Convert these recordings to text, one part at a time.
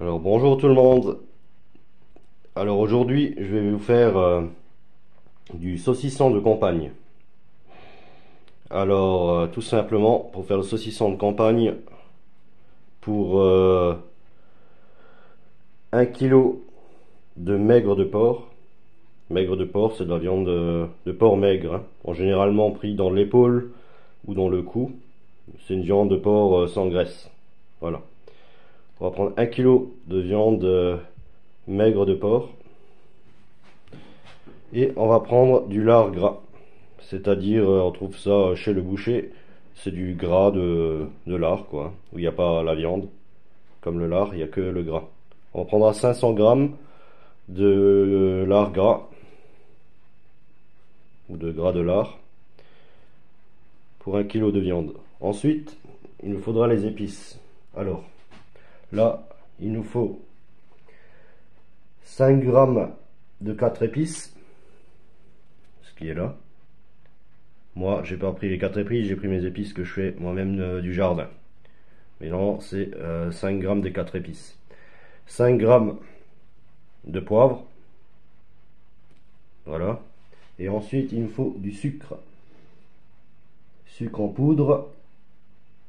Alors bonjour tout le monde. Alors aujourd'hui je vais vous faire du saucisson de campagne. Alors tout simplement pour faire le saucisson de campagne, pour 1 kg de maigre de porc. Maigre de porc, c'est de la viande de porc maigre, hein, généralement pris dans l'épaule ou dans le cou. C'est une viande de porc sans graisse. Voilà. On va prendre 1 kg de viande maigre de porc. Et on va prendre du lard gras, c'est-à-dire on trouve ça chez le boucher, c'est du gras de lard quoi, où il n'y a pas la viande, comme le lard, il n'y a que le gras. On prendra 500 grammes de lard gras, ou de gras de lard, pour 1 kg de viande. Ensuite, il nous faudra les épices. Alors, là, il nous faut 5 grammes de 4 épices, ce qui est là. Moi, j'ai pas pris les 4 épices, j'ai pris mes épices que je fais moi-même du jardin. Mais non, c'est 5 grammes des 4 épices. 5 grammes de poivre. Voilà. Et ensuite, il nous faut du sucre. Sucre en poudre.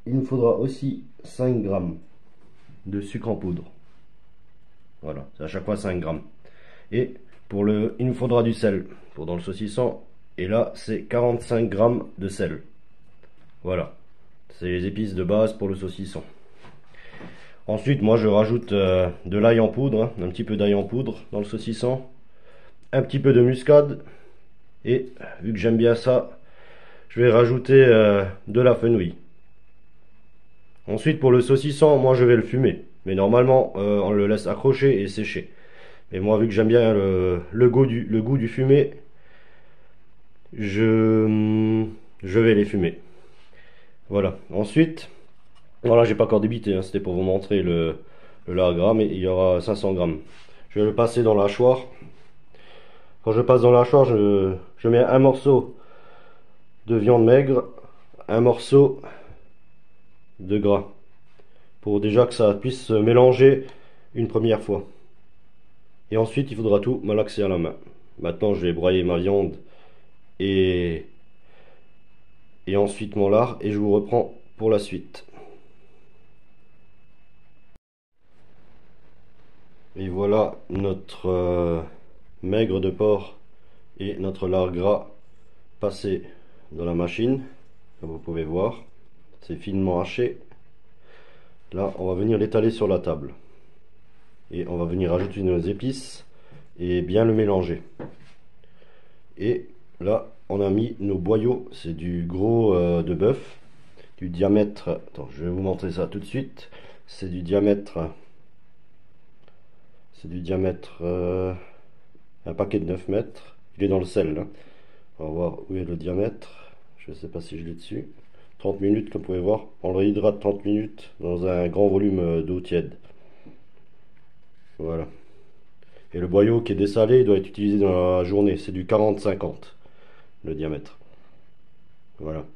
Il nous faudra aussi 5 grammes de sucre en poudre. Voilà, c'est à chaque fois 5 grammes. Et il nous faudra du sel pour dans le saucisson. Et là, c'est 45 grammes de sel. Voilà. C'est les épices de base pour le saucisson. Ensuite, moi, je rajoute de l'ail en poudre, hein, un petit peu d'ail en poudre dans le saucisson. Un petit peu de muscade. Et, vu que j'aime bien ça, je vais rajouter de la fenouil. Ensuite, pour le saucisson, moi, je vais le fumer. Mais normalement, on le laisse accrocher et sécher. Mais moi, vu que j'aime bien le goût du fumé, je vais les fumer. Voilà. Ensuite, voilà, j'ai pas encore débité, hein, c'était pour vous montrer le lard gras, mais il y aura 500 grammes. Je vais le passer dans la hachoir. Quand je passe dans la hachoir, je mets un morceau de viande maigre, un morceau de gras, pour déjà que ça puisse se mélanger une première fois. Et ensuite, il faudra tout malaxer à la main. Maintenant, je vais broyer ma viande et ensuite mon lard, et je vous reprends pour la suite. Et voilà notre maigre de porc et notre lard gras passé dans la machine, comme vous pouvez voir. C'est finement haché. Là, on va venir l'étaler sur la table. Et on va venir ajouter nos épices et bien le mélanger. Et là, on a mis nos boyaux. C'est du gros de bœuf. Du diamètre... Attends, je vais vous montrer ça tout de suite. C'est du diamètre... un paquet de 9 mètres. Il est dans le sel, hein. On va voir où est le diamètre. Je ne sais pas si je l'ai dessus. 30 minutes, comme vous pouvez voir. On le réhydrate 30 minutes dans un grand volume d'eau tiède. Voilà. Et le boyau qui est dessalé, il doit être utilisé dans la journée. C'est du 40-50, le diamètre. Voilà.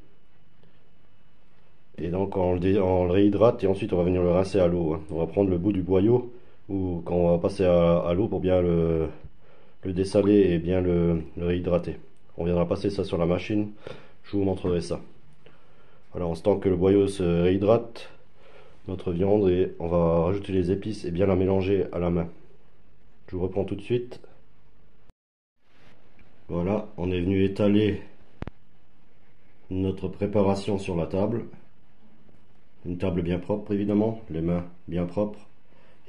Et donc on le réhydrate et ensuite on va venir le rincer à l'eau, hein. On va prendre le bout du boyau, ou quand on va passer à l'eau pour bien le dessaler et bien le réhydrater. On viendra passer ça sur la machine, je vous montrerai ça. Voilà, en ce temps que le boyau se réhydrate, notre viande, et on va rajouter les épices et bien la mélanger à la main. Je vous reprends tout de suite. Voilà, on est venu étaler notre préparation sur la table. Une table bien propre évidemment, les mains bien propres.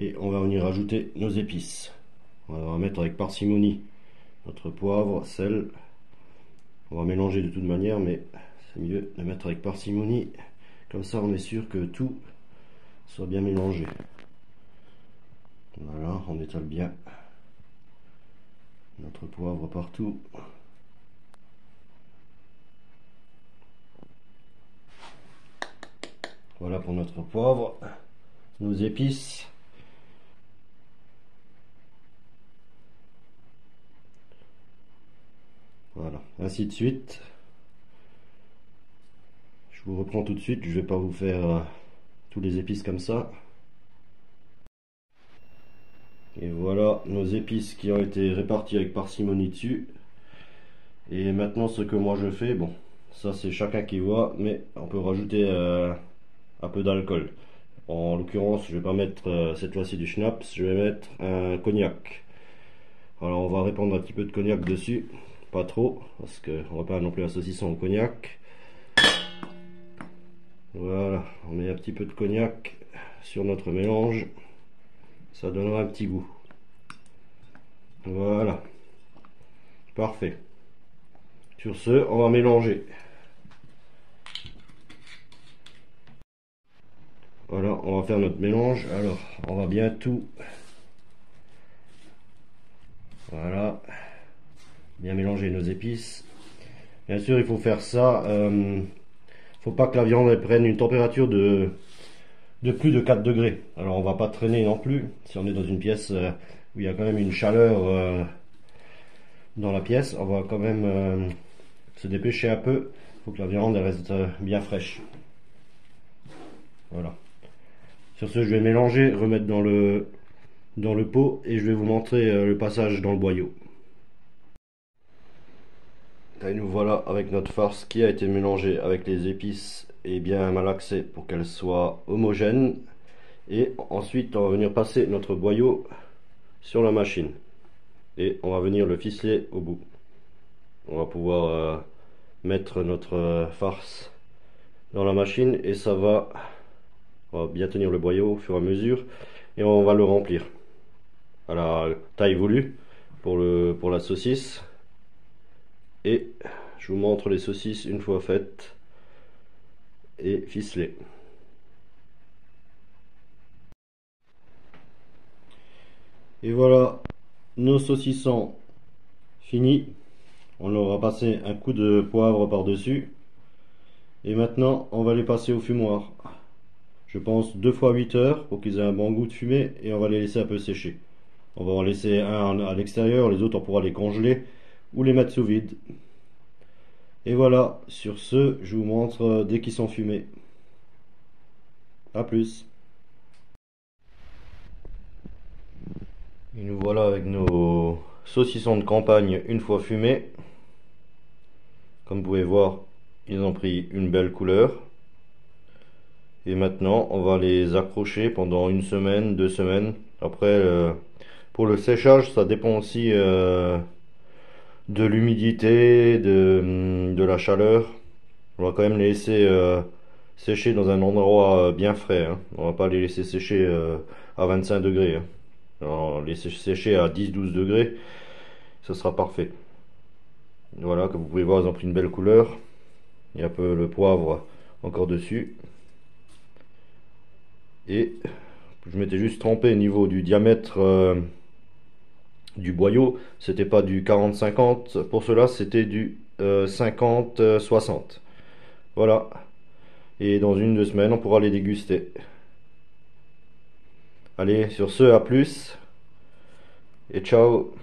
Et on va venir ajouter nos épices. On va mettre avec parcimonie notre poivre, sel. On va mélanger de toute manière, mais c'est mieux de mettre avec parcimonie. Comme ça, on est sûr que tout soit bien mélangé. Voilà, on étale bien notre poivre partout. Voilà pour notre poivre, nos épices. Voilà, ainsi de suite. Je vous reprends tout de suite, je vais pas vous faire tous les épices comme ça. Et voilà nos épices qui ont été réparties avec parcimonie dessus. Et maintenant ce que moi je fais, bon, ça c'est chacun qui voit, mais on peut rajouter un peu d'alcool. En l'occurrence, je vais pas mettre cette fois-ci du schnapps, je vais mettre un cognac. Alors on va répandre un petit peu de cognac dessus, pas trop, parce qu'on va pas non plus un saucisson au cognac. Voilà, on met un petit peu de cognac sur notre mélange, ça donnera un petit goût. Voilà, parfait. Sur ce, on va mélanger. Voilà, on va faire notre mélange. Alors, on va bien tout. Voilà, bien mélanger nos épices. Bien sûr, il faut faire ça. Faut pas que la viande elle prenne une température de plus de 4 degrés. Alors, on va pas traîner non plus. Si on est dans une pièce où il y a quand même une chaleur dans la pièce, on va quand même se dépêcher un peu. Il faut que la viande elle reste bien fraîche. Voilà. Sur ce, je vais mélanger, remettre dans le pot et je vais vous montrer le passage dans le boyau. Et nous voilà avec notre farce qui a été mélangée avec les épices et bien malaxée pour qu'elle soit homogène. Et ensuite, on va venir passer notre boyau sur la machine et on va venir le ficeler au bout. On va pouvoir mettre notre farce dans la machine et ça va, on va bien tenir le boyau au fur et à mesure et on va le remplir à la taille voulue pour la saucisse. Et je vous montre les saucisses une fois faites et ficelées. Et voilà nos saucissons finis. On leur a passé un coup de poivre par dessus. Et maintenant on va les passer au fumoir. Je pense 2 fois 8 heures pour qu'ils aient un bon goût de fumée et on va les laisser un peu sécher. On va en laisser un à l'extérieur, les autres on pourra les congeler ou les mettre sous vide. Et voilà, sur ce, je vous montre dès qu'ils sont fumés. A plus. Et nous voilà avec nos saucissons de campagne une fois fumés. Comme vous pouvez voir, ils ont pris une belle couleur. Et maintenant, on va les accrocher pendant 1 semaine, 2 semaines. Après, pour le séchage, ça dépend aussi de l'humidité, de la chaleur. On va quand même les laisser sécher dans un endroit bien frais. Hein. On va pas les laisser sécher à 25 degrés. Hein. Alors, les sécher à 10-12 degrés, ce sera parfait. Voilà, comme vous pouvez voir, ils ont pris une belle couleur. Il y a un peu le poivre encore dessus. Et je m'étais juste trompé au niveau du diamètre du boyau. C'était pas du 40-50 pour cela, c'était du 50-60. Voilà. Et dans 1-2 semaines, on pourra les déguster. Allez, sur ce, à plus. Et ciao.